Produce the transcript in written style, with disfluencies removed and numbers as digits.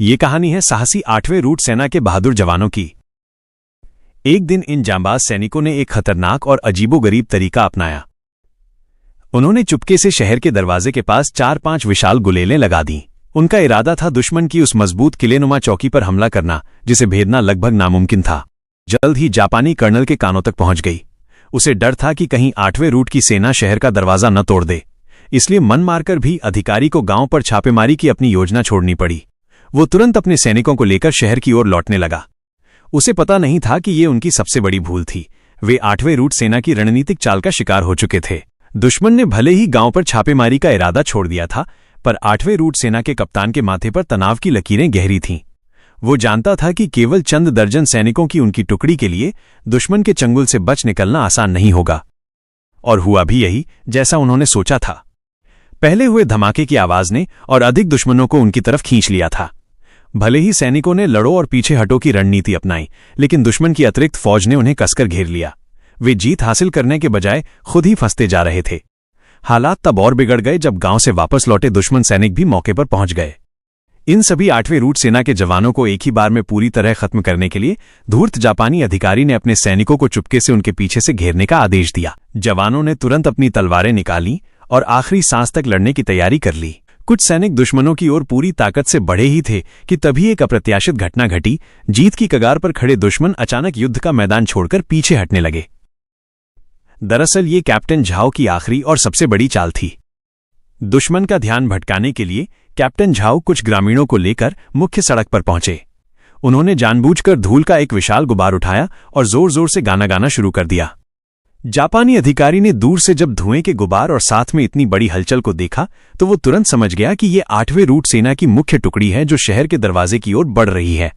ये कहानी है साहसी 8वें रूट सेना के बहादुर जवानों की। एक दिन इन जांबाज सैनिकों ने एक खतरनाक और अजीबोगरीब तरीका अपनाया। उन्होंने चुपके से शहर के दरवाजे के पास 4-5 विशाल गुलेलें लगा दी। उनका इरादा था दुश्मन की उस मजबूत किलेनुमा चौकी पर हमला करना जिसे भेदना लगभग नामुमकिन था। जल्द ही जापानी कर्नल के कानों तक पहुंच गई। उसे डर था कि कहीं 8वें रूट की सेना शहर का दरवाजा न तोड़ दे, इसलिए मन मारकर भी अधिकारी को गांव पर छापेमारी की अपनी योजना छोड़नी पड़ी। वो तुरंत अपने सैनिकों को लेकर शहर की ओर लौटने लगा। उसे पता नहीं था कि ये उनकी सबसे बड़ी भूल थी। वे 8वें रूट सेना की रणनीतिक चाल का शिकार हो चुके थे। दुश्मन ने भले ही गांव पर छापेमारी का इरादा छोड़ दिया था, पर 8वें रूट सेना के कप्तान के माथे पर तनाव की लकीरें गहरी थीं। वो जानता था कि केवल चंद दर्जन सैनिकों की उनकी टुकड़ी के लिए दुश्मन के चंगुल से बच निकलना आसान नहीं होगा। और हुआ भी यही जैसा उन्होंने सोचा था। पहले हुए धमाके की आवाज ने और अधिक दुश्मनों को उनकी तरफ खींच लिया था। भले ही सैनिकों ने लड़ो और पीछे हटो की रणनीति अपनाई, लेकिन दुश्मन की अतिरिक्त फौज ने उन्हें कसकर घेर लिया। वे जीत हासिल करने के बजाय खुद ही फंसते जा रहे थे। हालात तब और बिगड़ गए जब गांव से वापस लौटे दुश्मन सैनिक भी मौके पर पहुंच गए। इन सभी 8वें रूट सेना के जवानों को एक ही बार में पूरी तरह खत्म करने के लिए धूर्त जापानी अधिकारी ने अपने सैनिकों को चुपके से उनके पीछे से घेरने का आदेश दिया। जवानों ने तुरंत अपनी तलवारें निकाली और आखिरी सांस तक लड़ने की तैयारी कर ली। कुछ सैनिक दुश्मनों की ओर पूरी ताकत से बढ़े ही थे कि तभी एक अप्रत्याशित घटना घटी। जीत की कगार पर खड़े दुश्मन अचानक युद्ध का मैदान छोड़कर पीछे हटने लगे। दरअसल ये कैप्टन झाओ की आखिरी और सबसे बड़ी चाल थी। दुश्मन का ध्यान भटकाने के लिए कैप्टन झाओ कुछ ग्रामीणों को लेकर मुख्य सड़क पर पहुंचे। उन्होंने जानबूझकर धूल का एक विशाल गुबार उठाया और जोर जोर से गाना गाना शुरू कर दिया। जापानी अधिकारी ने दूर से जब धुएं के गुबार और साथ में इतनी बड़ी हलचल को देखा तो वो तुरंत समझ गया कि ये 8वें रूट सेना की मुख्य टुकड़ी है जो शहर के दरवाजे की ओर बढ़ रही है।